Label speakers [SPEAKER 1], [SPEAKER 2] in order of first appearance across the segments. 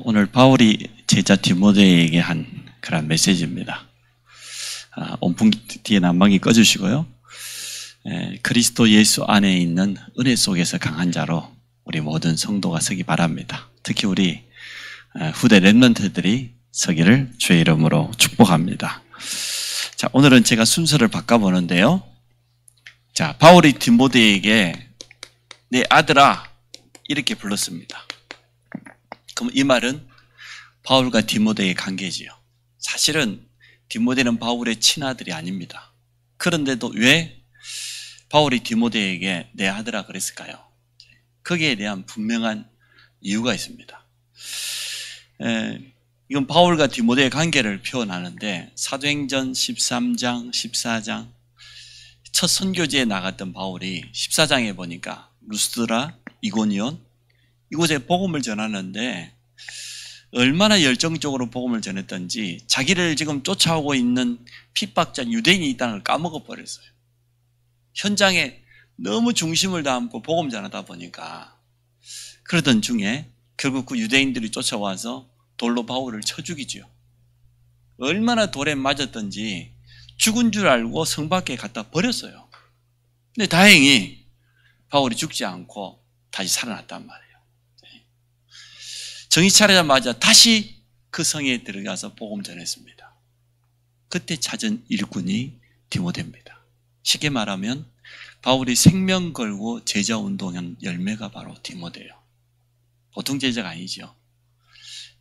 [SPEAKER 1] 오늘 바울이 제자 디모데에게 한 그런 메시지입니다. 온풍 뒤에 난방이 꺼주시고요. 그리스도 예수 안에 있는 은혜 속에서 강한 자로 우리 모든 성도가 서기 바랍니다. 특히 우리 후대 렘넌트들이 서기를 주의 이름으로 축복합니다. 자, 오늘은 제가 순서를 바꿔보는데요. 자, 바울이 디모데에게 내 아들아 이렇게 불렀습니다. 그럼 이 말은 바울과 디모데의 관계지요. 사실은 디모데는 바울의 친아들이 아닙니다. 그런데도 왜 바울이 디모데에게 내 아들아 그랬을까요? 거기에 대한 분명한 이유가 있습니다. 이건 바울과 디모데의 관계를 표현하는데 사도행전 13장, 14장 첫 선교지에 나갔던 바울이 14장에 보니까 루스드라, 이고니온 이곳에 복음을 전하는데 얼마나 열정적으로 복음을 전했던지 자기를 지금 쫓아오고 있는 핍박자 유대인이 있다는 걸 까먹어 버렸어요. 현장에 너무 중심을 담고 복음 전하다 보니까 그러던 중에 결국 그 유대인들이 쫓아와서 돌로 바울을 쳐 죽이죠. 얼마나 돌에 맞았던지 죽은 줄 알고 성 밖에 갖다 버렸어요. 근데 다행히 바울이 죽지 않고 다시 살아났단 말이에요. 정신 차리자마자 다시 그 성에 들어가서 복음 전했습니다. 그때 찾은 일꾼이 디모데입니다. 쉽게 말하면 바울이 생명 걸고 제자 운동한 열매가 바로 디모데예요. 보통 제자가 아니죠.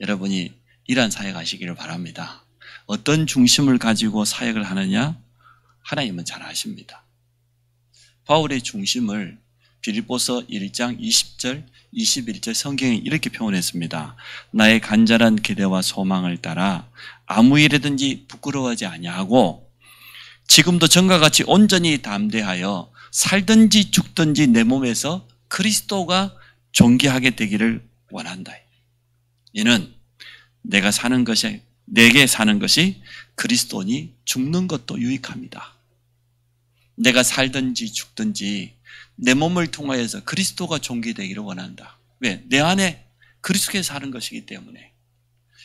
[SPEAKER 1] 여러분이 이러한 사역 하시기를 바랍니다. 어떤 중심을 가지고 사역을 하느냐? 하나님은 잘 아십니다. 바울의 중심을 빌립보서 1장 20절, 21절 성경에 이렇게 표현했습니다. 나의 간절한 기대와 소망을 따라 아무 일이든지 부끄러워하지 아니하고 지금도 전과 같이 온전히 담대하여 살든지 죽든지 내 몸에서 그리스도가 존귀하게 되기를 원한다. 이는 내게 사는 것이 그리스도니 죽는 것도 유익합니다. 내가 살든지 죽든지 내 몸을 통하여서 그리스도가 존귀되기를 원한다. 왜? 내 안에 그리스도께서 사는 것이기 때문에.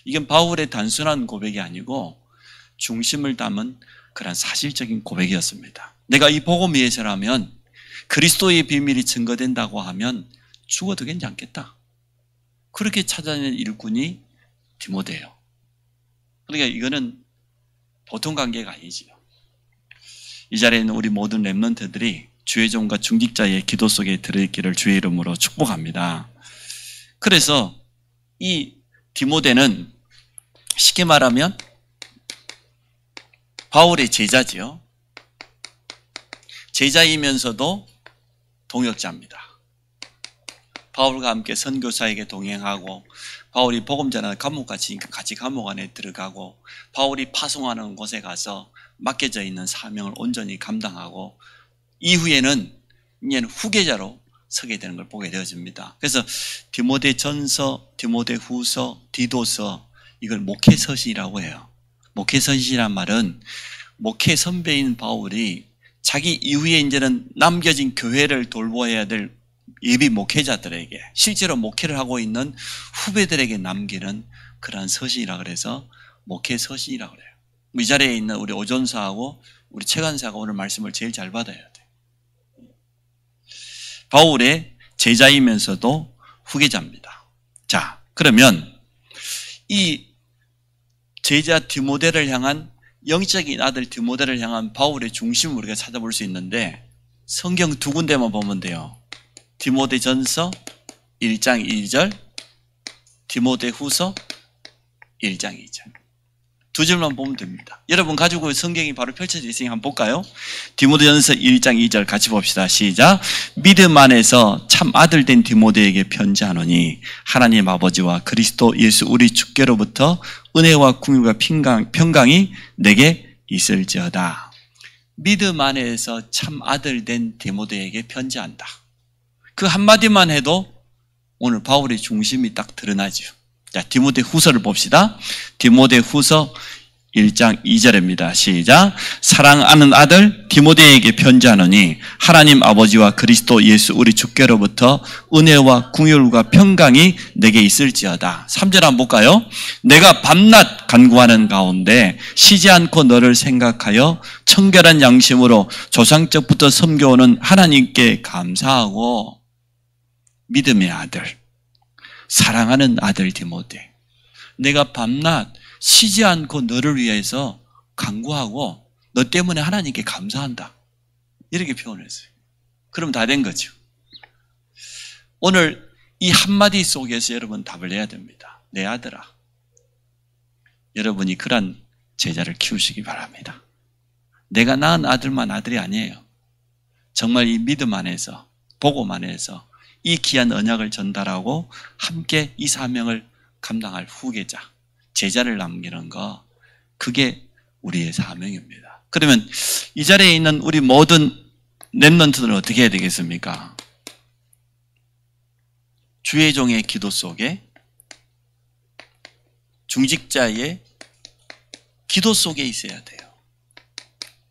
[SPEAKER 1] 이건 바울의 단순한 고백이 아니고 중심을 담은 그런 사실적인 고백이었습니다. 내가 이 복음 위해서라면 그리스도의 비밀이 증거된다고 하면 죽어도 괜찮겠다. 그렇게 찾아낸 일꾼이 디모데예요. 그러니까 이거는 보통 관계가 아니지요. 이 자리에 있는 우리 모든 렘넌트들이 주의 종과 중직자의 기도 속에 들어있기를 주의 이름으로 축복합니다. 그래서 이 디모데는 쉽게 말하면 바울의 제자지요. 제자이면서도 동역자입니다. 바울과 함께 선교사에게 동행하고 바울이 복음 전하는 감옥같이 같이 감옥 안에 들어가고 바울이 파송하는 곳에 가서 맡겨져 있는 사명을 온전히 감당하고 이후에는 이제는 후계자로 서게 되는 걸 보게 되어집니다. 그래서 디모데 전서, 디모데 후서, 디도서 이걸 목회서시라고 해요. 목회서시란 말은 목회 선배인 바울이 자기 이후에 이제는 남겨진 교회를 돌보아야 될 예비 목회자들에게 실제로 목회를 하고 있는 후배들에게 남기는 그러한 서신이라고 그래서 목회서신이라고 그래요. 이 자리에 있는 우리 오전사하고 우리 최간사가 오늘 말씀을 제일 잘 받아야 돼요. 바울의 제자이면서도 후계자입니다. 자, 그러면 이 제자 디모데를 향한 영적인 아들 디모데를 향한 바울의 중심을 우리가 찾아볼 수 있는데 성경 두 군데만 보면 돼요. 디모데 전서 1장 2절, 디모데 후서 1장 2절. 두 줄만 보면 됩니다. 여러분 가지고 성경이 바로 펼쳐져 있으니 한번 볼까요? 디모데전서 1장 2절 같이 봅시다. 시작. 믿음 안에서 참 아들 된 디모데에게 편지하노니 하나님 아버지와 그리스도 예수 우리 주께로부터 은혜와 궁유가 평강이 내게 있을지어다. 믿음 안에서 참 아들 된 디모데에게 편지한다. 그 한마디만 해도 오늘 바울의 중심이 딱 드러나죠. 자, 디모데 후서를 봅시다. 디모데 후서 1장 2절입니다. 시작. 사랑하는 아들 디모데에게 편지하노니 하나님 아버지와 그리스도 예수 우리 주께로부터 은혜와 긍휼과 평강이 내게 있을지어다. 3절 한번 볼까요? 내가 밤낮 간구하는 가운데 쉬지 않고 너를 생각하여 청결한 양심으로 조상적부터 섬겨오는 하나님께 감사하고. 믿음의 아들, 사랑하는 아들 디모데, 내가 밤낮 쉬지 않고 너를 위해서 간구하고 너 때문에 하나님께 감사한다. 이렇게 표현을 했어요. 그럼 다 된 거죠. 오늘 이 한마디 속에서 여러분 답을 내야 됩니다. 내 아들아, 여러분이 그런 제자를 키우시기 바랍니다. 내가 낳은 아들만 아들이 아니에요. 정말 이 믿음 안에서, 복음 안에서 이 귀한 언약을 전달하고 함께 이 사명을 감당할 후계자, 제자를 남기는 거, 그게 우리의 사명입니다. 그러면 이 자리에 있는 우리 모든 렘넌트들은 어떻게 해야 되겠습니까? 주의 종의 기도 속에, 중직자의 기도 속에 있어야 돼요.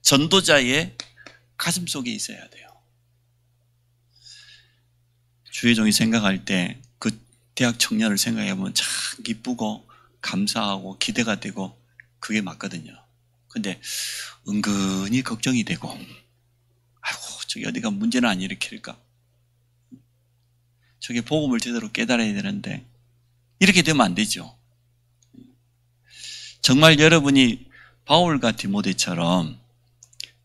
[SPEAKER 1] 전도자의 가슴 속에 있어야 돼요. 주의 종이 생각할 때 그 대학 청년을 생각해보면 참 기쁘고 감사하고 기대가 되고 그게 맞거든요. 근데 은근히 걱정이 되고, 아이고 저기 어디가 문제는 안 일으킬까? 저게 복음을 제대로 깨달아야 되는데 이렇게 되면 안 되죠. 정말 여러분이 바울과 디모데처럼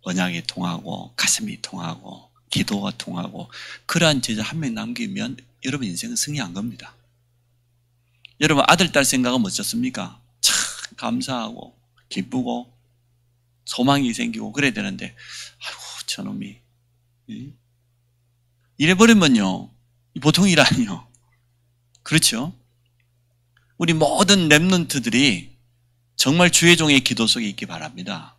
[SPEAKER 1] 언약이 통하고 가슴이 통하고 기도가 통하고 그러한 제자 한 명 남기면 여러분 인생은 승리한 겁니다. 여러분 아들, 딸 생각은 어떻습니까? 참 감사하고 기쁘고 소망이 생기고 그래야 되는데, 아이고 저놈이 이래버리면요 보통 일 아니요. 그렇죠? 우리 모든 렘넌트들이 정말 주의 종의 기도 속에 있기 바랍니다.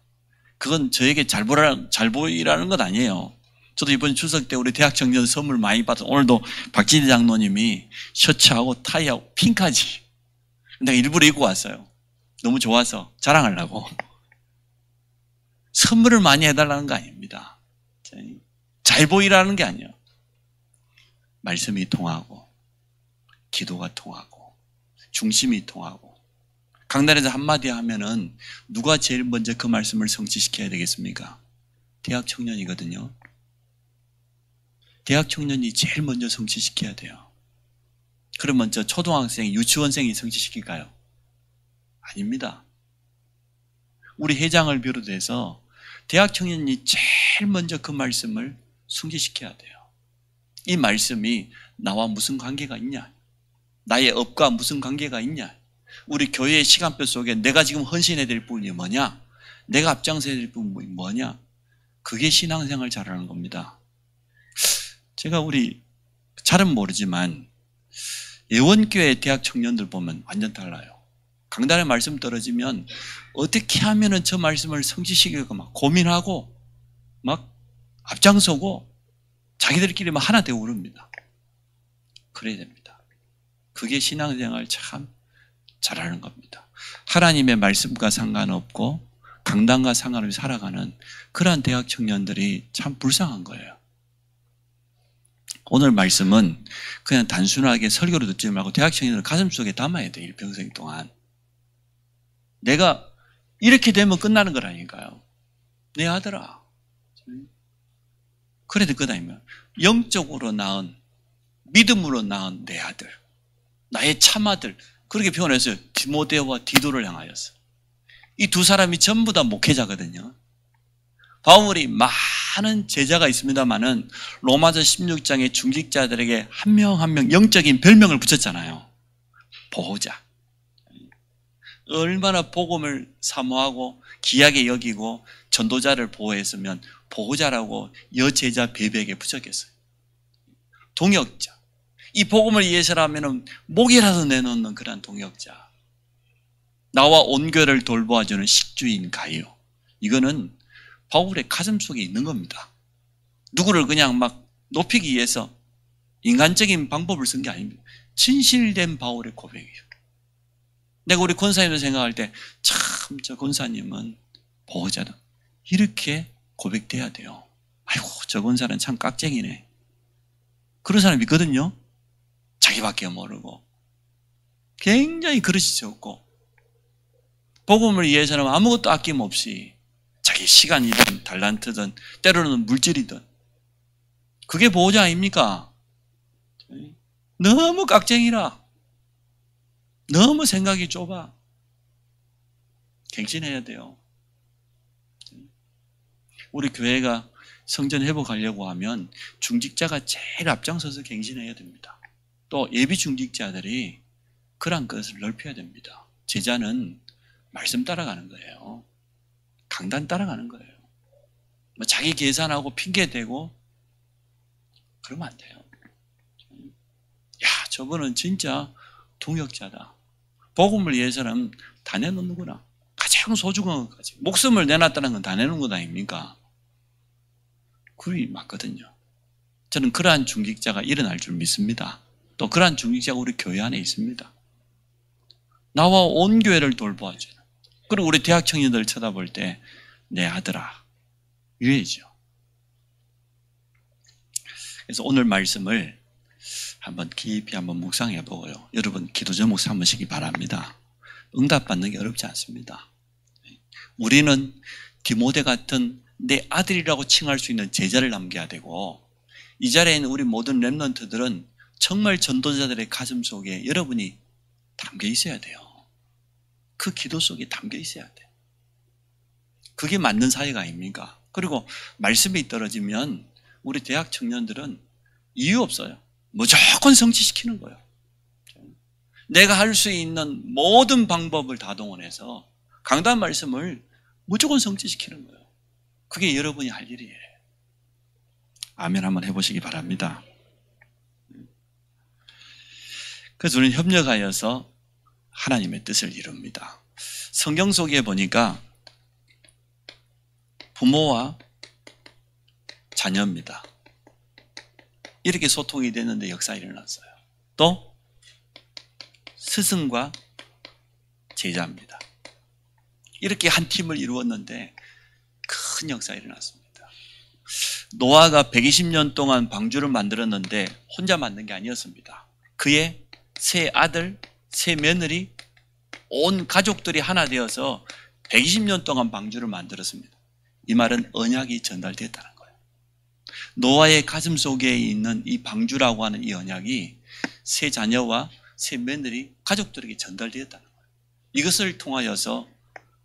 [SPEAKER 1] 그건 저에게 잘 보이라는 건 아니에요. 저도 이번 추석 때 우리 대학 청년 선물 많이 받아서 오늘도 박진희 장로님이 셔츠하고 타이하고 핑까지 내가 일부러 입고 왔어요. 너무 좋아서 자랑하려고. 선물을 많이 해달라는 거 아닙니다. 잘 보이라는 게 아니에요. 말씀이 통하고 기도가 통하고 중심이 통하고 강단에서 한마디 하면은 누가 제일 먼저 그 말씀을 성취시켜야 되겠습니까? 대학 청년이거든요. 대학 청년이 제일 먼저 성취시켜야 돼요. 그러면 저 초등학생, 유치원생이 성취시킬까요? 아닙니다. 우리 회장을 비롯해서 대학 청년이 제일 먼저 그 말씀을 성취시켜야 돼요. 이 말씀이 나와 무슨 관계가 있냐? 나의 업과 무슨 관계가 있냐? 우리 교회의 시간표 속에 내가 지금 헌신해야 될 부분이 뭐냐? 내가 앞장서야 될 부분이 뭐냐? 그게 신앙생활 잘하는 겁니다. 제가 우리 잘은 모르지만 예원교회 대학 청년들 보면 완전 달라요. 강단의 말씀 떨어지면 어떻게 하면 저 말씀을 성취시킬까 막 고민하고 막 앞장서고 자기들끼리 막 하나 되고 그럽니다. 그래야 됩니다. 그게 신앙생활 참 잘하는 겁니다. 하나님의 말씀과 상관없고 강단과 상관없이 살아가는 그러한 대학 청년들이 참 불쌍한 거예요. 오늘 말씀은 그냥 단순하게 설교로 듣지 말고 대학 청년을 가슴속에 담아야 돼. 일평생 동안. 내가 이렇게 되면 끝나는 거라니까요. 내 아들아. 그래도 끝나면 영적으로 낳은, 믿음으로 낳은 내 아들, 나의 참아들, 그렇게 표현했어요. 디모데와 디도를 향하여서. 이 두 사람이 전부 다 목회자거든요. 바울이 많은 제자가 있습니다만은 로마서 16장의 중직자들에게 한 명 한 명 영적인 별명을 붙였잖아요. 보호자. 얼마나 복음을 사모하고 귀하게 여기고 전도자를 보호했으면 보호자라고 여제자 베베에게 붙였겠어요. 동역자. 이 복음을 위해서라면 목이라도 내놓는 그런 동역자. 나와 온 교회를 돌보아주는 식주인 가요. 이거는 바울의 가슴 속에 있는 겁니다. 누구를 그냥 막 높이기 위해서 인간적인 방법을 쓴 게 아닙니다. 진실된 바울의 고백이에요. 내가 우리 권사님들 생각할 때 참 참 저 권사님은 보호자다. 이렇게 고백돼야 돼요. 아이고 저 권사는 참 깍쟁이네. 그런 사람이 있거든요. 자기밖에 모르고 굉장히 그릇이 적고 복음을 위해서는 아무것도 아낌없이 자기 시간이든 달란트든 때로는 물질이든 그게 보호자 아닙니까? 너무 깍쟁이라 너무 생각이 좁아. 갱신해야 돼요. 우리 교회가 성전 회복하려고 하면 중직자가 제일 앞장서서 갱신해야 됩니다. 또 예비 중직자들이 그런 것을 넓혀야 됩니다. 제자는 말씀 따라가는 거예요. 강단 따라가는 거예요. 뭐 자기 계산하고 핑계대고 그러면 안 돼요. 야, 저분은 진짜 동역자다. 복음을 위해서는 다 내놓는구나. 가장 소중한 것까지. 목숨을 내놨다는 건 다 내놓는 것 아닙니까? 그게 맞거든요. 저는 그러한 중직자가 일어날 줄 믿습니다. 또 그러한 중직자가 우리 교회 안에 있습니다. 나와 온 교회를 돌보아줘. 그리고 우리 대학 청년들 쳐다볼 때 내 아들아 이래야죠. 그래서 오늘 말씀을 한번 깊이 한번 묵상해 보고요. 여러분 기도 제목 삼으시기 바랍니다. 응답받는 게 어렵지 않습니다. 우리는 디모데 같은 내 아들이라고 칭할 수 있는 제자를 남겨야 되고 이 자리에 있는 우리 모든 렘넌트들은 정말 전도자들의 가슴 속에 여러분이 담겨 있어야 돼요. 그 기도 속에 담겨 있어야 돼요. 그게 맞는 사회가 아닙니까? 그리고 말씀이 떨어지면 우리 대학 청년들은 이유 없어요. 무조건 성취시키는 거예요. 내가 할 수 있는 모든 방법을 다 동원해서 강단 말씀을 무조건 성취시키는 거예요. 그게 여러분이 할 일이에요. 아멘 한번 해보시기 바랍니다. 그래서 우리는 협력하여서 하나님의 뜻을 이룹니다. 성경 속에 보니까 부모와 자녀입니다. 이렇게 소통이 됐는데 역사가 일어났어요. 또 스승과 제자입니다. 이렇게 한 팀을 이루었는데 큰 역사가 일어났습니다. 노아가 120년 동안 방주를 만들었는데 혼자 만든 게 아니었습니다. 그의 세 아들, 세 며느리, 온 가족들이 하나 되어서 120년 동안 방주를 만들었습니다. 이 말은 언약이 전달됐다는 거예요. 노아의 가슴 속에 있는 이 방주라고 하는 이 언약이 세 자녀와 세 며느리, 가족들에게 전달되었다는 거예요. 이것을 통하여서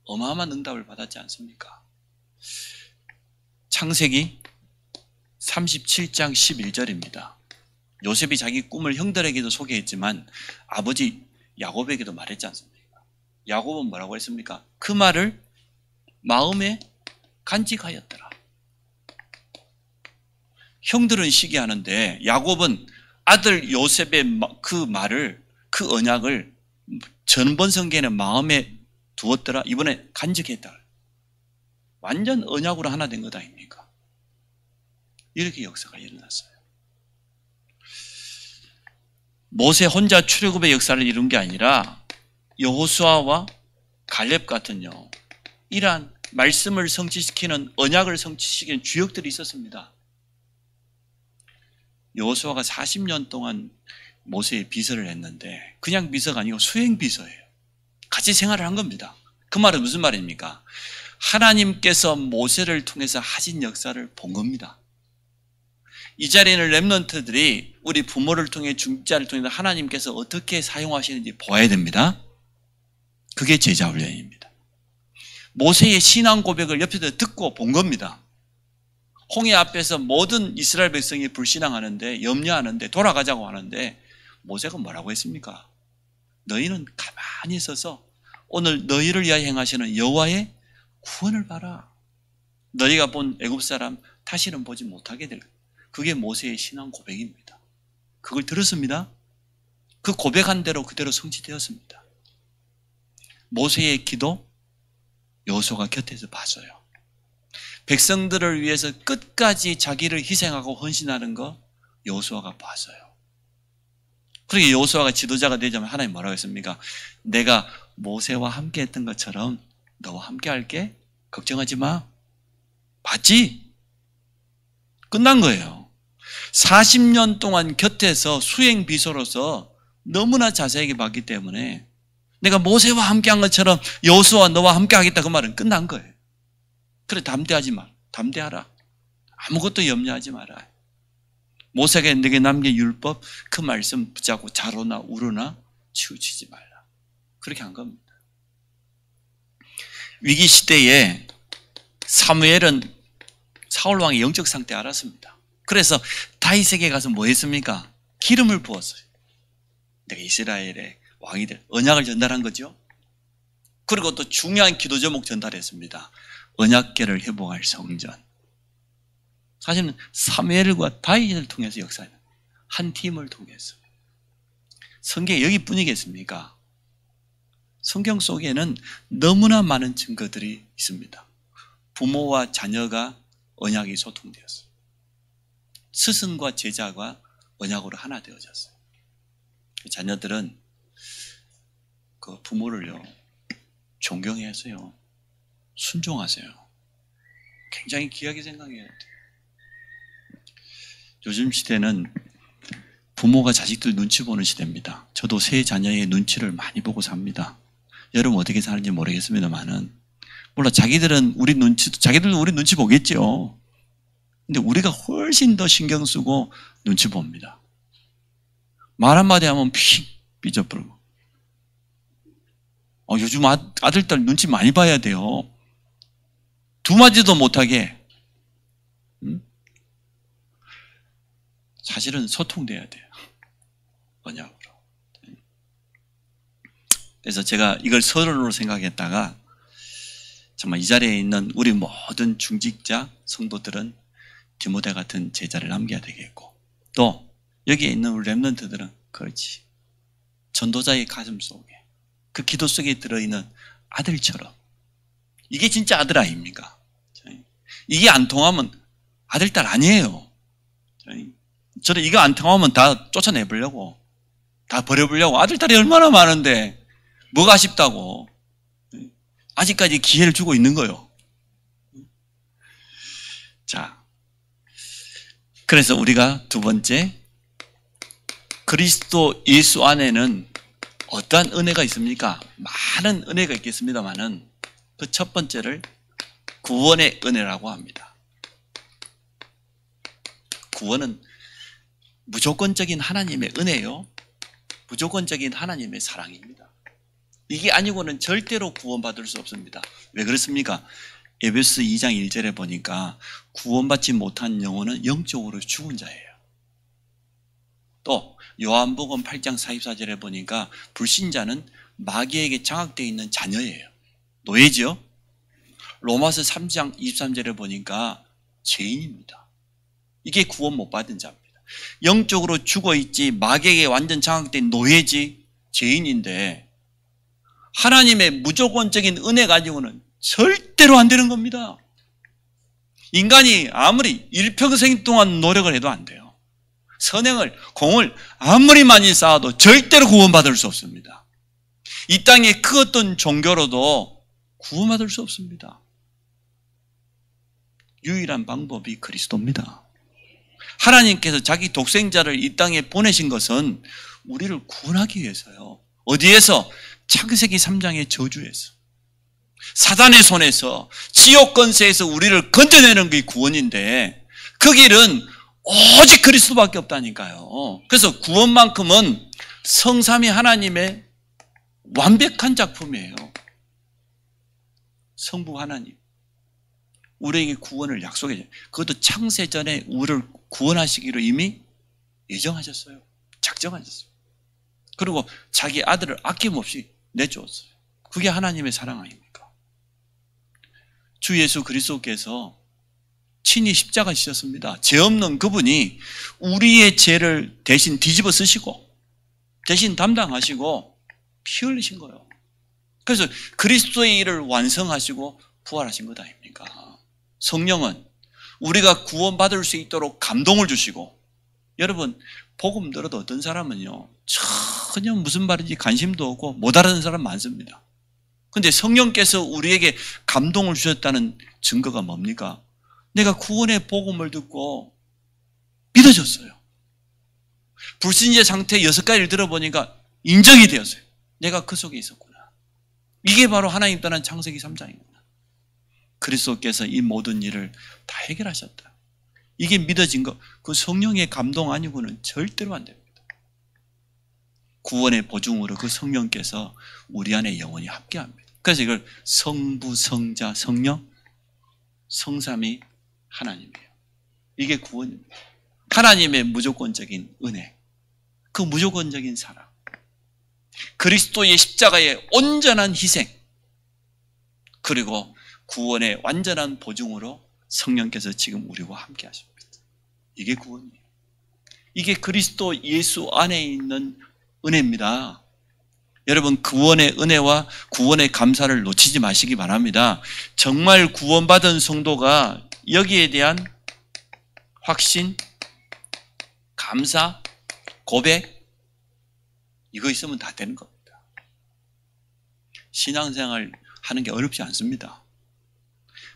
[SPEAKER 1] 어마어마한 응답을 받았지 않습니까? 창세기 37장 11절입니다. 요셉이 자기 꿈을 형들에게도 소개했지만 아버지 야곱에게도 말했지 않습니까? 야곱은 뭐라고 했습니까? 그 말을 마음에 간직하였더라. 형들은 시기하는데 야곱은 아들 요셉의 그 말을, 그 언약을 전번 성경에는 마음에 두었더라. 이번에 간직했다. 완전 언약으로 하나 된 것 아닙니까? 이렇게 역사가 일어났어요. 모세 혼자 출애굽의 역사를 이룬 게 아니라 여호수아와 갈렙 같은요, 이러한 말씀을 성취시키는, 언약을 성취시키는 주역들이 있었습니다. 여호수아가 40년 동안 모세의 비서를 했는데 그냥 비서가 아니고 수행 비서예요. 같이 생활을 한 겁니다. 그 말은 무슨 말입니까? 하나님께서 모세를 통해서 하신 역사를 본 겁니다. 이 자리에 있는 렘넌트들이 우리 부모를 통해 중직자를 통해서 하나님께서 어떻게 사용하시는지 보아야 됩니다. 그게 제자 훈련입니다. 모세의 신앙 고백을 옆에서 듣고 본 겁니다. 홍해 앞에서 모든 이스라엘 백성이 불신앙하는데, 염려하는데, 돌아가자고 하는데 모세가 뭐라고 했습니까? 너희는 가만히 있어서 오늘 너희를 위하여 행하시는 여호와의 구원을 봐라. 너희가 본 애굽 사람 다시는 보지 못하게 될, 그게 모세의 신앙 고백입니다. 그걸 들었습니다. 그 고백한 대로 그대로 성취되었습니다. 모세의 기도 여호수아가 곁에서 봤어요. 백성들을 위해서 끝까지 자기를 희생하고 헌신하는 거 여호수아가 봤어요. 그러게 여호수아가 지도자가 되자면 하나님 뭐라고 했습니까? 내가 모세와 함께 했던 것처럼 너와 함께 할게. 걱정하지 마. 봤지? 끝난 거예요. 40년 동안 곁에서 수행 비서로서 너무나 자세하게 봤기 때문에 내가 모세와 함께 한 것처럼 여호수아와 너와 함께 하겠다 그 말은 끝난 거예요. 그래, 담대하지 마. 담대하라. 아무것도 염려하지 마라. 모세가 내게 남긴 율법 그 말씀 붙잡고 자로나 우로나 치우치지 말라. 그렇게 한 겁니다. 위기 시대에 사무엘은 사울 왕의 영적 상태 알았습니다. 그래서 다윗에게 가서 뭐 했습니까? 기름을 부었어요. 내가 이스라엘의 왕이 될 언약을 전달한 거죠. 그리고 또 중요한 기도 제목 전달했습니다. 언약궤를 회복할 성전. 사실은 사무엘과 다윗을 통해서 역사는 한 팀을 통해서. 성경에 여기뿐이겠습니까? 성경 속에는 너무나 많은 증거들이 있습니다. 부모와 자녀가 언약이 소통되었어요. 스승과 제자가 언약으로 하나 되어졌어요. 자녀들은 그 부모를요 존경해서요 순종하세요. 굉장히 귀하게 생각해야 돼요. 요즘 시대는 부모가 자식들 눈치 보는 시대입니다. 저도 세 자녀의 눈치를 많이 보고 삽니다. 여러분 어떻게 사는지 모르겠습니다만은 몰라, 자기들은 우리 눈치 보겠죠. 근데 우리가 훨씬 더 신경 쓰고 눈치 봅니다. 말 한마디 하면 픽 삐져버리고. 요즘 아들, 딸 눈치 많이 봐야 돼요. 두 마디도 못하게. 사실은 소통돼야 돼요. 언약으로. 그래서 제가 이걸 서론으로 생각했다가 정말 이 자리에 있는 우리 모든 중직자 성도들은 디모데 같은 제자를 남겨야 되겠고, 또 여기에 있는 우리 렘넌트들은 그렇지, 전도자의 가슴 속에 그 기도 속에 들어있는 아들처럼. 이게 진짜 아들 아닙니까? 이게 안 통하면 아들, 딸 아니에요. 저는 이거 안 통하면 다 쫓아내보려고, 다 버려보려고. 아들, 딸이 얼마나 많은데 뭐가 아쉽다고. 아직까지 기회를 주고 있는 거예요. 자, 그래서 우리가 두 번째, 그리스도 예수 안에는 어떠한 은혜가 있습니까? 많은 은혜가 있겠습니다만은 그 첫 번째를 구원의 은혜라고 합니다. 구원은 무조건적인 하나님의 은혜요, 무조건적인 하나님의 사랑입니다. 이게 아니고는 절대로 구원받을 수 없습니다. 왜 그렇습니까? 에베소 2장 1절에 보니까 구원받지 못한 영혼은 영적으로 죽은 자예요. 또 요한복음 8장 44절에 보니까 불신자는 마귀에게 장악되어 있는 자녀예요. 노예죠. 로마서 3장 23절에 보니까 죄인입니다. 이게 구원 못 받은 자입니다. 영적으로 죽어있지, 마귀에게 완전 장악된 노예지, 죄인인데 하나님의 무조건적인 은혜 가지고는 절대로 안 되는 겁니다. 인간이 아무리 일평생 동안 노력을 해도 안 돼요. 선행을, 공을 아무리 많이 쌓아도 절대로 구원받을 수 없습니다. 이 땅의 그 어떤 종교로도 구원받을 수 없습니다. 유일한 방법이 그리스도입니다. 하나님께서 자기 독생자를 이 땅에 보내신 것은 우리를 구원하기 위해서요. 어디에서? 창세기 3장의 저주에서, 사단의 손에서, 지옥 권세에서 우리를 건져내는 게 구원인데 그 길은 오직 그리스도밖에 없다니까요. 그래서 구원만큼은 성삼위 하나님의 완벽한 작품이에요. 성부 하나님 우리에게 구원을 약속해 줘요. 그것도 창세전에 우리를 구원하시기로 이미 예정하셨어요. 작정하셨어요. 그리고 자기 아들을 아낌없이 내주었어요. 그게 하나님의 사랑 아닙니까? 주 예수 그리스도께서 친히 십자가 지셨습니다. 죄 없는 그분이 우리의 죄를 대신 뒤집어 쓰시고 대신 담당하시고 피 흘리신 거예요. 그래서 그리스도의 일을 완성하시고 부활하신 것 아닙니까? 성령은 우리가 구원받을 수 있도록 감동을 주시고, 여러분 복음 들어도 어떤 사람은요 전혀 무슨 말인지 관심도 없고 못 알아듣는 사람 많습니다. 근데 성령께서 우리에게 감동을 주셨다는 증거가 뭡니까? 내가 구원의 복음을 듣고 믿어졌어요. 불신자 상태 6가지를 들어보니까 인정이 되었어요. 내가 그 속에 있었구나. 이게 바로 하나님 떠난 창세기 3장이구나. 그리스도께서 이 모든 일을 다 해결하셨다. 이게 믿어진 거, 그 성령의 감동 아니고는 절대로 안 됩니다. 구원의 보증으로 그 성령께서 우리 안에 영원히 함께합니다. 그래서 이걸 성부, 성자, 성령, 성삼위 하나님이에요. 이게 구원입니다. 하나님의 무조건적인 은혜, 그 무조건적인 사랑, 그리스도의 십자가의 온전한 희생, 그리고 구원의 완전한 보증으로 성령께서 지금 우리와 함께 하십니다. 이게 구원이에요. 이게 그리스도 예수 안에 있는 은혜입니다. 여러분, 구원의 은혜와 구원의 감사를 놓치지 마시기 바랍니다. 정말 구원받은 성도가 여기에 대한 확신, 감사, 고백, 이거 있으면 다 되는 겁니다. 신앙생활 하는 게 어렵지 않습니다.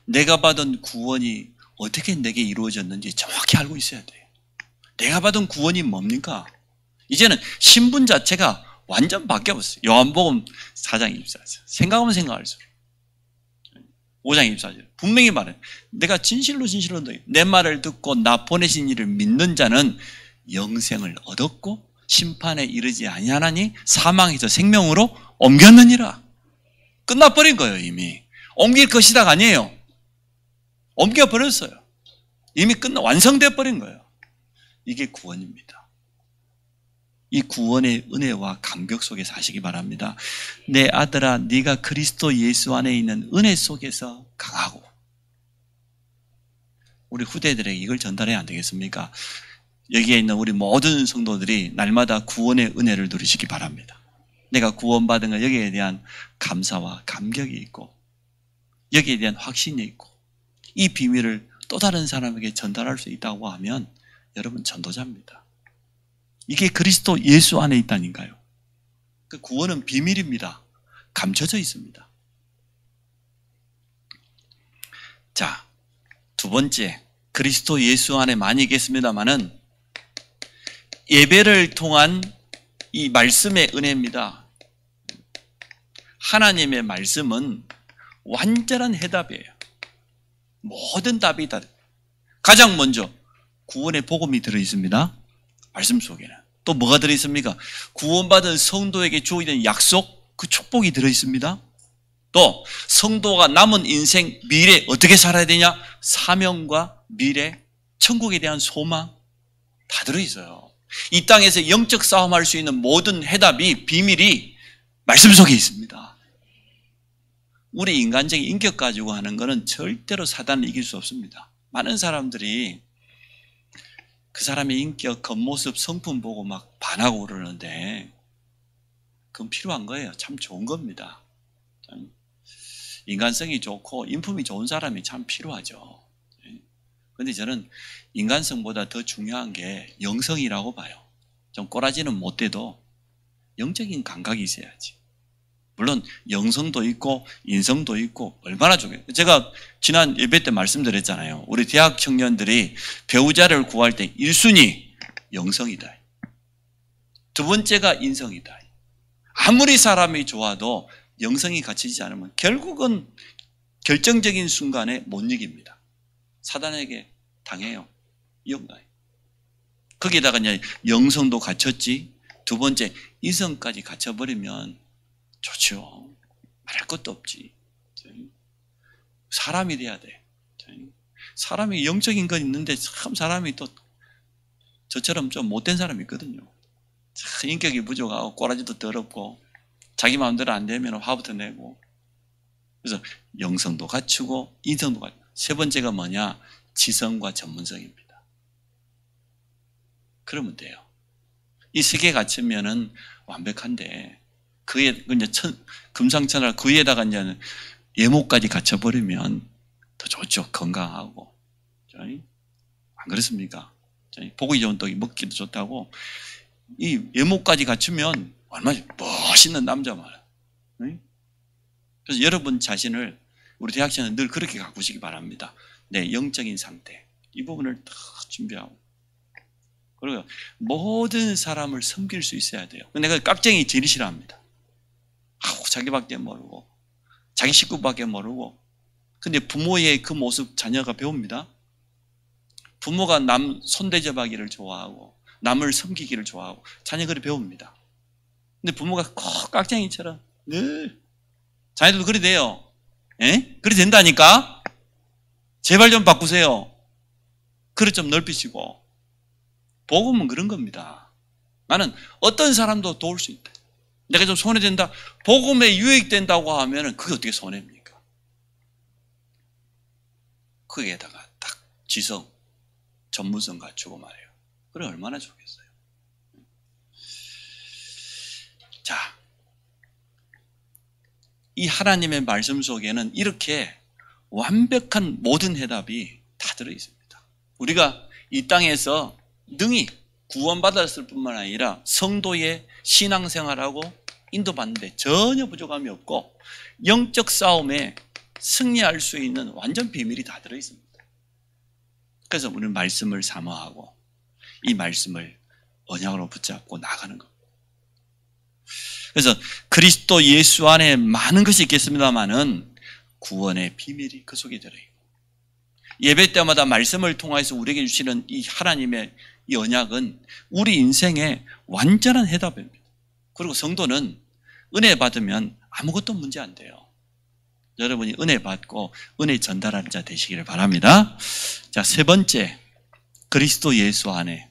[SPEAKER 1] 내가 받은 구원이 어떻게 내게 이루어졌는지 정확히 알고 있어야 돼요. 내가 받은 구원이 뭡니까? 이제는 신분 자체가 완전 바뀌어버렸어요. 요한복음 4장 24절. 생각하면 생각할수록. 5장 24절. 분명히 말해요. 내가 진실로 너희 내 말을 듣고 나 보내신 이를 믿는 자는 영생을 얻었고 심판에 이르지 아니하나니 사망에서 생명으로 옮겼느니라. 끝나버린 거예요. 이미. 옮길 것이다가 아니에요. 옮겨버렸어요. 이미 완성되어 버린 거예요. 이게 구원입니다. 이 구원의 은혜와 감격 속에 사시기 바랍니다. 내 아들아, 네가 그리스도 예수 안에 있는 은혜 속에서 강하고. 우리 후대들에게 이걸 전달해야 안 되겠습니까? 여기에 있는 우리 모든 성도들이 날마다 구원의 은혜를 누리시기 바랍니다. 내가 구원받은 것, 여기에 대한 감사와 감격이 있고, 여기에 대한 확신이 있고, 이 비밀을 또 다른 사람에게 전달할 수 있다고 하면 여러분 전도자입니다. 이게 그리스도 예수 안에 있다니까요. 그 구원은 비밀입니다. 감춰져 있습니다. 자, 두 번째, 그리스도 예수 안에 많이 있겠습니다만은 예배를 통한 이 말씀의 은혜입니다. 하나님의 말씀은 완전한 해답이에요. 모든 답이 다. 가장 먼저 구원의 복음이 들어있습니다. 말씀 속에는. 또 뭐가 들어있습니까? 구원받은 성도에게 주어진 약속, 그 축복이 들어있습니다. 또 성도가 남은 인생, 미래 어떻게 살아야 되냐? 사명과 미래, 천국에 대한 소망 다 들어있어요. 이 땅에서 영적 싸움할 수 있는 모든 해답이, 비밀이 말씀 속에 있습니다. 우리 인간적인 인격 가지고 하는 것은 절대로 사단을 이길 수 없습니다. 많은 사람들이 그 사람의 인격, 겉모습, 성품 보고 막 반하고 그러는데 그건 필요한 거예요. 참 좋은 겁니다. 인간성이 좋고 인품이 좋은 사람이 참 필요하죠. 그런데 저는 인간성보다 더 중요한 게 영성이라고 봐요. 좀 꼬라지는 못 돼도 영적인 감각이 있어야지. 물론 영성도 있고 인성도 있고 얼마나 중요해요. 제가 지난 예배 때 말씀드렸잖아요. 우리 대학 청년들이 배우자를 구할 때 1순위 영성이다. 두 번째가 인성이다. 아무리 사람이 좋아도 영성이 갖추지 않으면 결국은 결정적인 순간에 못 이깁니다. 사단에게 당해요. 거기에다가 이제 영성도 갖췄지, 두 번째 인성까지 갖춰버리면 좋죠. 말할 것도 없지. 사람이 돼야 돼. 사람이 영적인 건 있는데 참 사람이 또 저처럼 좀 못된 사람이 있거든요. 참 인격이 부족하고 꼬라지도 더럽고 자기 마음대로 안 되면 화부터 내고. 그래서 영성도 갖추고 인성도 갖추고. 세 번째가 뭐냐? 지성과 전문성입니다. 그러면 돼요. 이 세 개 갖추면은 완벽한데 그에 이제 금상첨화 그 위에다가 이제 예목까지 갖춰버리면 더 좋죠. 건강하고. 안 그렇습니까? 보기 좋은 떡이 먹기도 좋다고. 이 예목까지 갖추면 얼마나 멋있는 남자 말이야. 그래서 여러분 자신을 우리 대학생은 늘 그렇게 가꾸시기 바랍니다. 내 영적인 상태 이 부분을 다 준비하고 그리고 모든 사람을 섬길 수 있어야 돼요. 내가 깍쟁이 제일 싫어합니다. 자기밖에 모르고 자기 식구밖에 모르고 근데 부모의 그 모습 자녀가 배웁니다. 부모가 남 손대접하기를 좋아하고 남을 섬기기를 좋아하고 자녀가 그렇게 배웁니다. 근데 부모가 꼭 깍쟁이처럼 늘 자녀들도 그래 돼요. 예? 그래 된다니까? 제발 좀 바꾸세요. 그릇 좀 넓히시고. 복음은 그런 겁니다. 나는 어떤 사람도 도울 수 있다. 내가 좀 손해된다. 복음에 유익된다고 하면 그게 어떻게 손해입니까? 거기에다가 딱 지성, 전문성 갖추고 말이에요. 그래 얼마나 좋겠어요. 자, 이 하나님의 말씀 속에는 이렇게 완벽한 모든 해답이 다 들어있습니다. 우리가 이 땅에서 능히 구원받았을 뿐만 아니라 성도의 신앙생활하고 인도받는데 전혀 부족함이 없고 영적 싸움에 승리할 수 있는 완전 비밀이 다 들어있습니다. 그래서 우리는 말씀을 사모하고 이 말씀을 언약으로 붙잡고 나가는 겁니다. 그래서 그리스도 예수 안에 많은 것이 있겠습니다만은 구원의 비밀이 그 속에 들어있고 예배 때마다 말씀을 통해서 우리에게 주시는 이 하나님의 이 언약은 우리 인생의 완전한 해답입니다. 그리고 성도는 은혜 받으면 아무것도 문제 안 돼요. 여러분이 은혜 받고 은혜 전달하는 자 되시기를 바랍니다. 자, 세 번째, 그리스도 예수 안에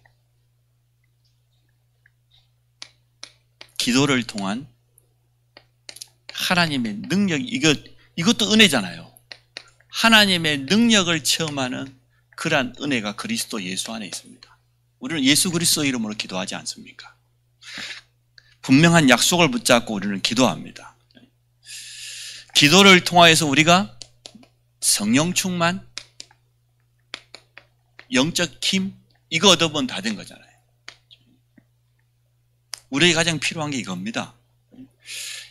[SPEAKER 1] 기도를 통한 하나님의 능력, 이것도 은혜잖아요. 하나님의 능력을 체험하는 그러한 은혜가 그리스도 예수 안에 있습니다. 우리는 예수 그리스도 이름으로 기도하지 않습니까? 분명한 약속을 붙잡고 우리는 기도합니다. 기도를 통하여서 우리가 성령 충만, 영적 힘, 이거 얻어보면 다 된 거잖아요. 우리에게 가장 필요한 게 이겁니다.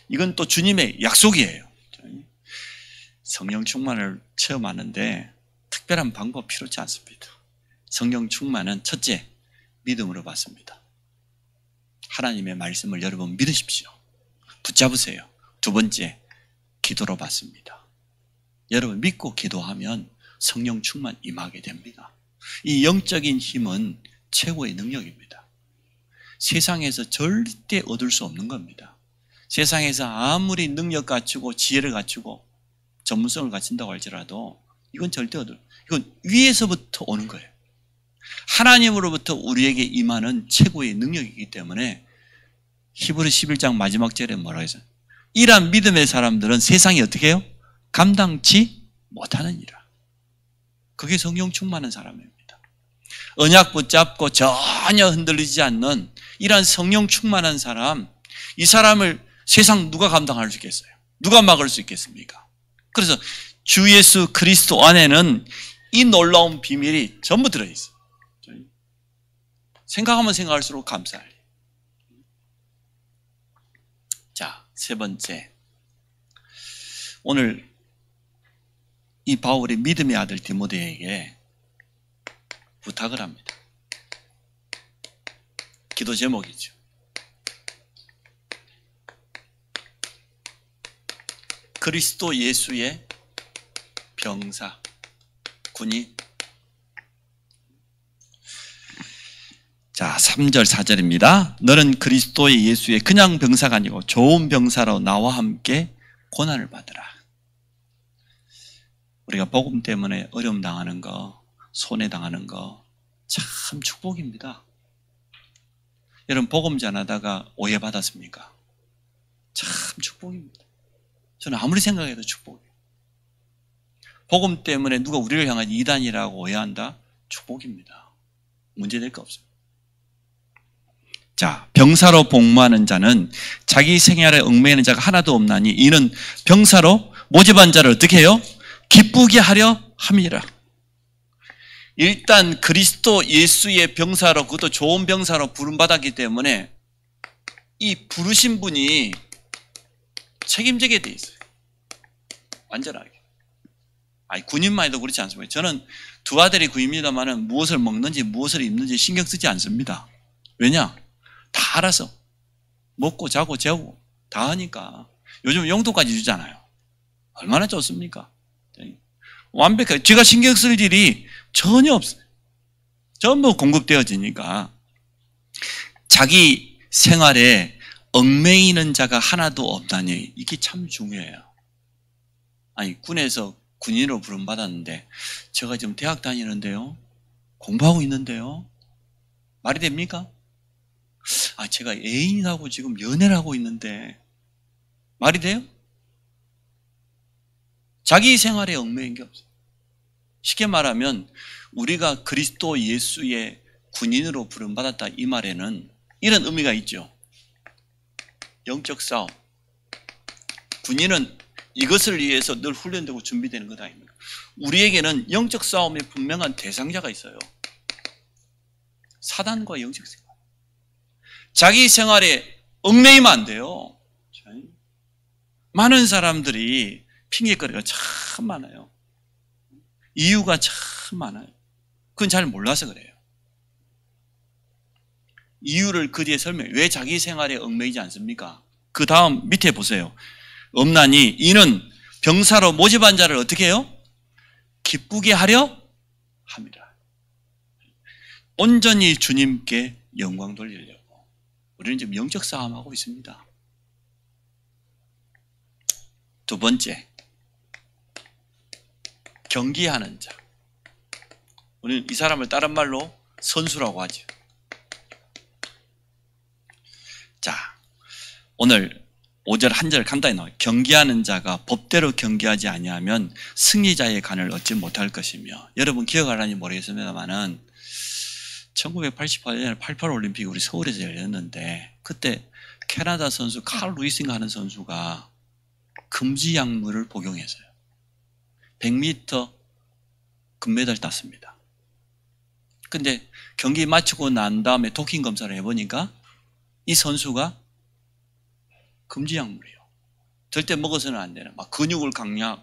[SPEAKER 1] 이건 또 주님의 약속이에요. 성령 충만을 체험하는데 특별한 방법 필요치 않습니다. 성령 충만은 첫째, 믿음으로 받습니다. 하나님의 말씀을 여러분 믿으십시오. 붙잡으세요. 두 번째, 기도로 받습니다. 여러분 믿고 기도하면 성령 충만 임하게 됩니다. 이 영적인 힘은 최고의 능력입니다. 세상에서 절대 얻을 수 없는 겁니다. 세상에서 아무리 능력 갖추고 지혜를 갖추고 전문성을 갖춘다고 할지라도 이건 절대 이건 위에서부터 오는 거예요. 하나님으로부터 우리에게 임하는 최고의 능력이기 때문에 히브리 11장 마지막 절에 뭐라고 했어요? 이러한 믿음의 사람들은 세상이 어떻게 해요? 감당치 못하느니라. 그게 성령 충만한 사람입니다. 언약 붙잡고 전혀 흔들리지 않는 이러한 성령 충만한 사람, 이 사람을 세상 누가 감당할 수 있겠어요? 누가 막을 수 있겠습니까? 그래서 주 예수 그리스도 안에는 이 놀라운 비밀이 전부 들어있어요. 생각하면 생각할수록 감사해요. 자, 세 번째. 오늘 이 바울이 믿음의 아들 디모데에게 부탁을 합니다. 기도 제목이죠. 그리스도 예수의 병사, 군인. 자, 3절 4절입니다. 너는 그리스도 예수의 그냥 병사가 아니고 좋은 병사로 나와 함께 고난을 받으라. 우리가 복음 때문에 어려움 당하는 거, 손해 당하는 거 참 축복입니다. 여러분 복음 전하다가 오해받았습니까? 참 축복입니다. 저는 아무리 생각해도 축복이에요. 복음 때문에 누가 우리를 향한 이단이라고 오해한다? 축복입니다. 문제될 거 없습니다. 자, 병사로 복무하는 자는 자기 생활에 얽매이는 자가 하나도 없나니 이는 병사로 모집한 자를 어떻게 해요? 기쁘게 하려 함이라. 일단 그리스도 예수의 병사로, 그것도 좋은 병사로 부름받았기 때문에 이 부르신 분이 책임지게 돼 있어요. 완전하게. 아니, 군인만 해도 그렇지 않습니까? 저는 두 아들이 군인입니다만은 무엇을 먹는지 무엇을 입는지 신경 쓰지 않습니다. 왜냐? 다 알아서 먹고 자고 재우고 다 하니까. 요즘 용돈까지 주잖아요. 얼마나 좋습니까? 완벽하게 제가 신경 쓸 일이 전혀 없어요. 전부 공급되어지니까. 자기 생활에 얽매이는 자가 하나도 없다니 이게 참 중요해요. 아니, 군에서 군인으로 부름받았는데 제가 지금 대학 다니는데요, 공부하고 있는데요, 말이 됩니까? 아, 제가 애인하고 지금 연애를 하고 있는데 말이 돼요? 자기 생활에 얽매인 게 없어요. 쉽게 말하면 우리가 그리스도 예수의 군인으로 부름받았다 이 말에는 이런 의미가 있죠. 영적 싸움. 군인은 이것을 위해서 늘 훈련되고 준비되는 것 아닙니까? 우리에게는 영적 싸움의 분명한 대상자가 있어요. 사단과 영적 생활. 자기 생활에 얽매이면 안 돼요. 많은 사람들이 핑계거리가 참 많아요. 이유가 참 많아요. 그건 잘 몰라서 그래요. 이유를 그 뒤에 설명해. 왜 자기 생활에 얽매이지 않습니까? 그 다음 밑에 보세요. 없나니 이는 병사로 모집한 자를 어떻게 해요? 기쁘게 하려 합니다. 온전히 주님께 영광 돌리려고. 우리는 지금 영적 싸움하고 있습니다. 두 번째, 경기하는 자. 우리는 이 사람을 다른 말로 선수라고 하죠. 자, 오늘 5절 한 절 간단히 나와요. 경기하는 자가 법대로 경기하지 아니하면 승리자의 간을 얻지 못할 것이며. 여러분 기억하라니 모르겠습니다만은 1988년에 88 올림픽이 우리 서울에서 열렸는데 그때 캐나다 선수 칼 루이스인가 하는 선수가 금지 약물을 복용했어요. 100m 금메달 땄습니다. 근데 경기 마치고 난 다음에 도핑 검사를 해보니까 이 선수가 금지 약물이에요. 절대 먹어서는 안 되는, 막 근육을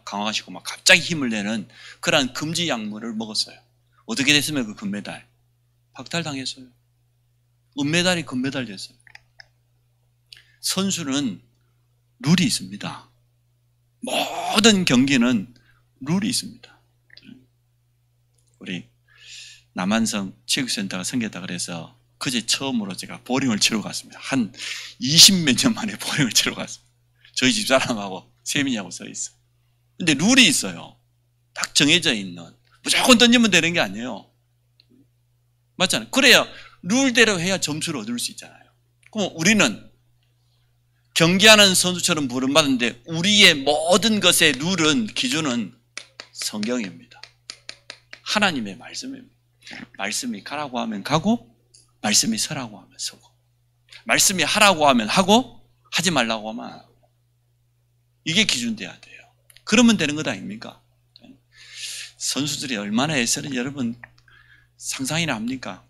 [SPEAKER 1] 강화하시고 막 갑자기 힘을 내는 그러한 금지 약물을 먹었어요. 어떻게 됐으면 그 금메달? 박탈당했어요. 은메달이 금메달 됐어요. 선수는 룰이 있습니다. 모든 경기는 룰이 있습니다. 우리 남한성 체육센터가 생겼다 그래서 그제 처음으로 제가 보링을 치러 갔습니다. 한 20몇 년 만에 보링을 치러 갔습니다. 저희 집사람하고 세민이하고 서 있어. 근데 룰이 있어요. 딱 정해져 있는. 무조건 던지면 되는 게 아니에요. 맞잖아요. 그래야 룰대로 해야 점수를 얻을 수 있잖아요. 그럼 우리는 경기하는 선수처럼 부름받는데 우리의 모든 것의 룰은, 기준은 성경입니다. 하나님의 말씀입니다. 말씀이 가라고 하면 가고, 말씀이 서라고 하면 서고, 말씀이 하라고 하면 하고, 하지 말라고 하면 안 하고. 이게 기준돼야 돼요. 그러면 되는 것 아닙니까? 선수들이 얼마나 애쓰는지 여러분 상상이나 합니까?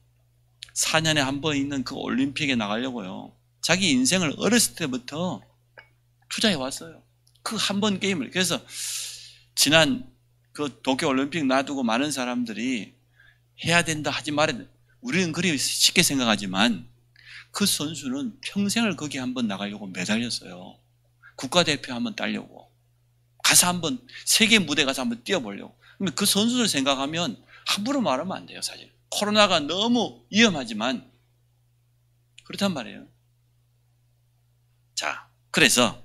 [SPEAKER 1] 4년에 한 번 있는 그 올림픽에 나가려고요. 자기 인생을 어렸을 때부터 투자해 왔어요. 그 한 번 게임을. 그래서 지난 그 도쿄 올림픽 놔두고 많은 사람들이 해야 된다 하지 말아야 된다. 우리는 그리 쉽게 생각하지만 그 선수는 평생을 거기 한번 나가려고 매달렸어요. 국가대표 한번 따려고. 가서 한번 세계 무대 가서 한번 뛰어보려고. 그 선수들 생각하면 함부로 말하면 안 돼요, 사실. 코로나가 너무 위험하지만 그렇단 말이에요. 자, 그래서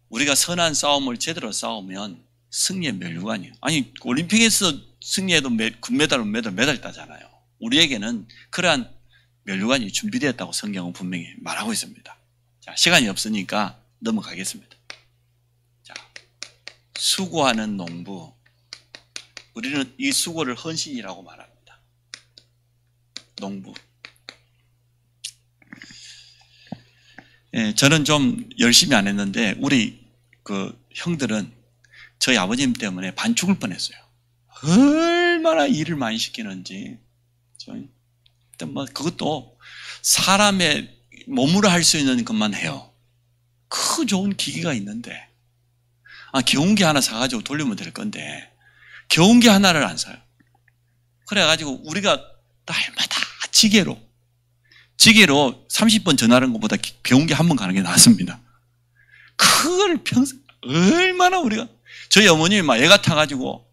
[SPEAKER 1] 우리가 선한 싸움을 제대로 싸우면 승리의 멸류관이에요. 아니, 올림픽에서 승리해도 금메달, 은메달, 메달 따잖아요. 우리에게는 그러한 멸류관이 준비되었다고 성경은 분명히 말하고 있습니다. 자, 시간이 없으니까 넘어가겠습니다. 자, 수고하는 농부. 우리는 이 수고를 헌신이라고 말합니다. 농부. 예, 저는 좀 열심히 안 했는데 우리 그 형들은 저희 아버님 때문에 반 죽을 뻔했어요. 얼마나 일을 많이 시키는지. 뭐 그것도 사람의 몸으로 할 수 있는 것만 해요. 그 좋은 기기가 있는데 겨운기 하나 사가지고 돌리면 될 건데 겨운기 하나를 안 사요. 그래가지고 우리가 날마다 지게로 30번 전화하는 것보다 겨운기 한 번 가는 게 낫습니다. 그걸 평생 얼마나 우리가 저희 어머님이 막 애가 타가지고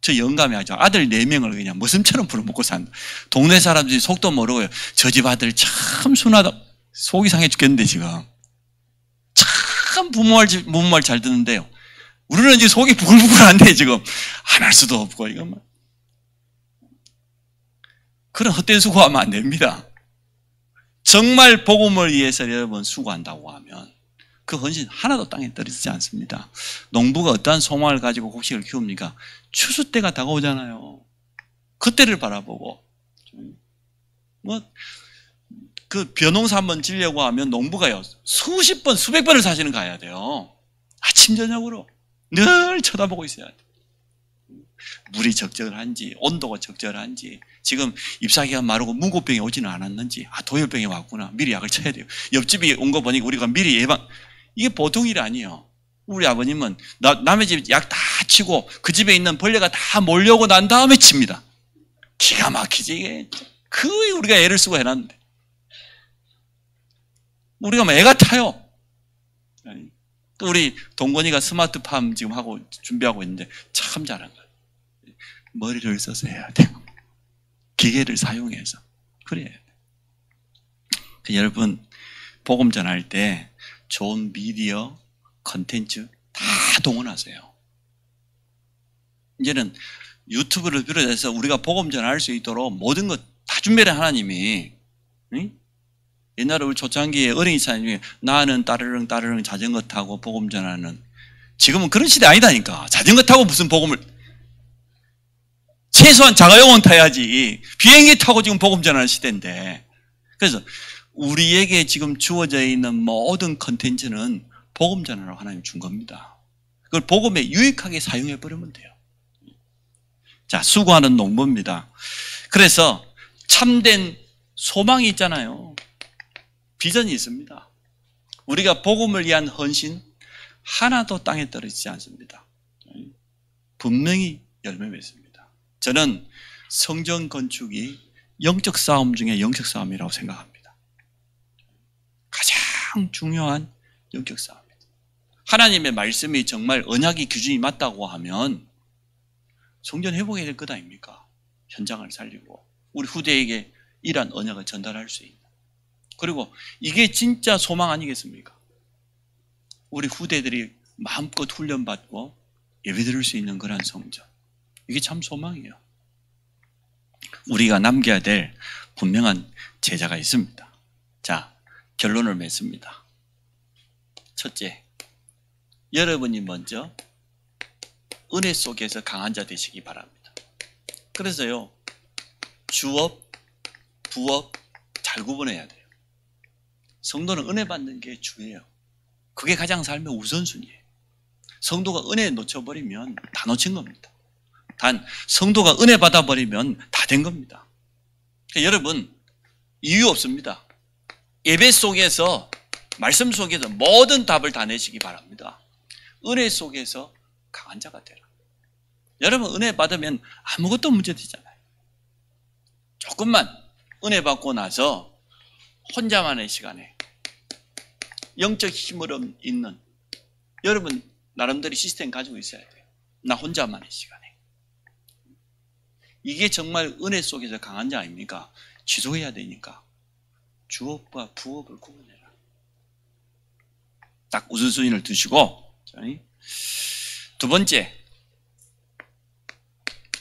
[SPEAKER 1] 저 영감해가지고 아들 4명을 그냥 머슴처럼 부려먹고 산다. 동네 사람들이 속도 모르고요. 저 집 아들 참 순하다. 속이 상해 죽겠는데 지금 참 부모 말 잘 듣는데요. 우리는 이제 속이 부글부글한데 지금 안 할 수도 없고 이건 그런 헛된 수고하면 안 됩니다. 정말 복음을 위해서 여러분 수고한다고 하면 그 헌신 하나도 땅에 떨어지지 않습니다. 농부가 어떠한 소망을 가지고 곡식을 키웁니까? 추수 때가 다가오잖아요. 그때를 바라보고 그 벼농사 한번 지려고 하면 농부가요 수십 번 수백 번을 사시는 가야 돼요. 아침 저녁으로 늘 쳐다보고 있어야 돼. 물이 적절한지 온도가 적절한지 지금 잎사귀가 마르고 문고병이 오지는 않았는지 도열병이 왔구나 미리 약을 쳐야 돼요. 옆집이 온 거 보니까 우리가 미리 예방. 이게 보통 일이 아니에요. 우리 아버님은 남의 집 약 다 치고 그 집에 있는 벌레가 다 몰려오고 난 다음에 칩니다. 기가 막히지 이게. 거의 우리가 애를 쓰고 해놨는데 우리가 막 애가 타요. 또 우리 동건이가 스마트팜 지금 하고 준비하고 있는데 참 잘한 거예요. 머리를 써서 해야 돼요. 기계를 사용해서 그래야 돼요. 여러분 복음 전할 때 좋은 미디어 컨텐츠 다 동원하세요. 이제는 유튜브를 비롯해서 우리가 복음 전할 수 있도록 모든 것 다 준비를 하나님이. 옛날에 우리 초창기에 어린이 사람이 나는 따르릉 자전거 타고 복음 전하는. 지금은 그런 시대 아니다니까. 자전거 타고 무슨 복음을. 최소한 자가용은 타야지. 비행기 타고 지금 복음 전하는 시대인데. 그래서 우리에게 지금 주어져 있는 모든 컨텐츠는 복음 전하라고 하나님 준 겁니다. 그걸 복음에 유익하게 사용해 버리면 돼요. 자, 수고하는 농부입니다. 그래서 참된 소망이 있잖아요. 비전이 있습니다. 우리가 복음을 위한 헌신 하나도 땅에 떨어지지 않습니다. 분명히 열매 맺습니다. 저는 성전 건축이 영적 싸움 중에 영적 싸움이라고 생각합니다. 가장 중요한 영적 싸움입니다. 하나님의 말씀이 정말 언약의 기준이 맞다고 하면 성전 회복해야 될 것 아닙니까? 현장을 살리고 우리 후대에게 이러한 언약을 전달할 수 있는. 그리고 이게 진짜 소망 아니겠습니까? 우리 후대들이 마음껏 훈련받고 예배드릴 수 있는 그런 성전. 이게 참 소망이에요. 우리가 남겨야 될 분명한 제자가 있습니다. 자, 결론을 맺습니다. 첫째, 여러분이 먼저 은혜 속에서 강한 자 되시기 바랍니다. 그래서요, 주업, 부업 잘 구분해야 돼요. 성도는 은혜 받는 게 주예요. 그게 가장 삶의 우선순위예요. 성도가 은혜 놓쳐버리면 다 놓친 겁니다. 단 성도가 은혜 받아버리면 다 된 겁니다. 그러니까 여러분 이유 없습니다. 예배 속에서 말씀 속에서 모든 답을 다 내시기 바랍니다. 은혜 속에서 강한 자가 되라. 여러분 은혜 받으면 아무것도 문제되잖아요. 조금만 은혜 받고 나서 혼자만의 시간에 영적 힘을 있는 여러분 나름대로 시스템 가지고 있어야 돼요. 나 혼자만의 시간에. 이게 정말 은혜 속에서 강한 자 아닙니까? 지속해야 되니까 주업과 부업을 구분해라. 딱 우선순위를 두시고. 두 번째,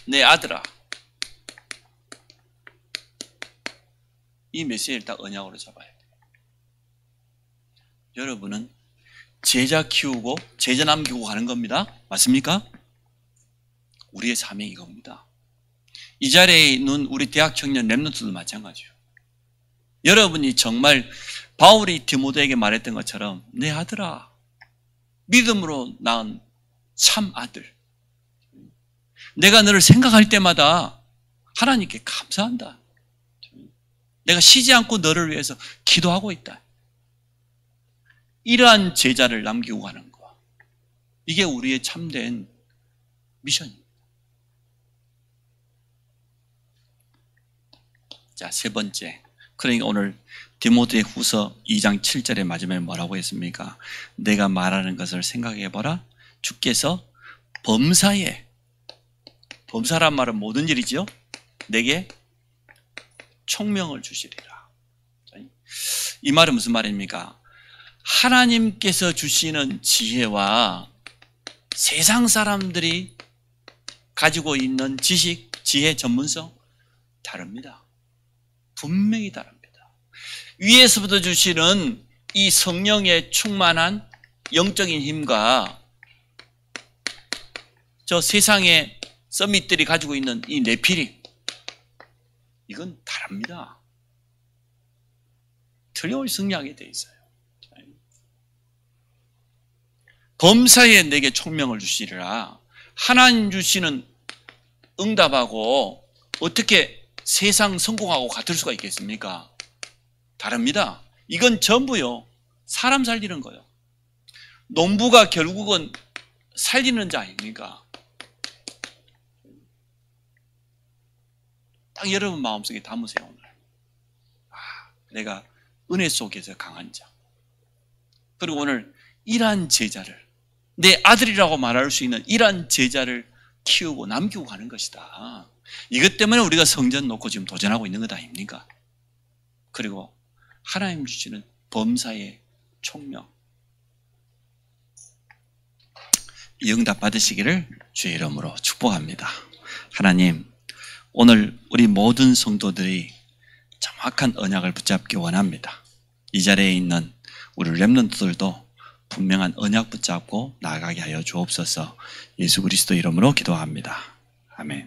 [SPEAKER 1] 내 아들아, 이 메시지를 딱 언약으로 잡아야 돼요. 여러분은 제자 키우고 제자 남기고 가는 겁니다. 맞습니까? 우리의 사명이 이겁니다. 이 자리에 있는 우리 대학 청년 랩런트도 마찬가지예요. 여러분이 정말 바울이 디모데에게 말했던 것처럼 내 아들아, 믿음으로 낳은 참 아들, 내가 너를 생각할 때마다 하나님께 감사한다. 내가 쉬지 않고 너를 위해서 기도하고 있다. 이러한 제자를 남기고 가는 거. 이게 우리의 참된 미션입니다. 자, 세 번째. 그러니까 오늘 디모데후서 2장 7절의 마지막에 뭐라고 했습니까? 내가 말하는 것을 생각해보라. 주께서 범사란 말은 모든 일이지요. 내게 총명을 주시리라. 이 말은 무슨 말입니까? 하나님께서 주시는 지혜와 세상 사람들이 가지고 있는 지식, 지혜, 전문성 다릅니다. 분명히 다릅니다. 위에서부터 주시는 이 성령의 충만한 영적인 힘과 저 세상의 서밋들이 가지고 있는 이 네피림, 이건 다릅니다. 틀림없이 승리하게 돼 있어요. 범사에 내게 총명을 주시리라. 하나님 주시는 응답하고 어떻게 세상 성공하고 같을 수가 있겠습니까? 다릅니다. 이건 전부요, 사람 살리는 거예요. 농부가 결국은 살리는 자 아닙니까? 딱 여러분 마음속에 담으세요. 오늘 내가 은혜 속에서 강한 자. 그리고 오늘 이러한 제자를, 내 아들이라고 말할 수 있는 이러한 제자를 키우고 남기고 가는 것이다. 이것 때문에 우리가 성전 놓고 지금 도전하고 있는 것 아닙니까? 그리고 하나님 주시는 범사의 총명, 이 응답 받으시기를 주의 이름으로 축복합니다. 하나님, 오늘 우리 모든 성도들이 정확한 언약을 붙잡기 원합니다. 이 자리에 있는 우리 렘넌트들도 분명한 언약 붙잡고 나아가게 하여 주옵소서. 예수 그리스도 이름으로 기도합니다. 아멘.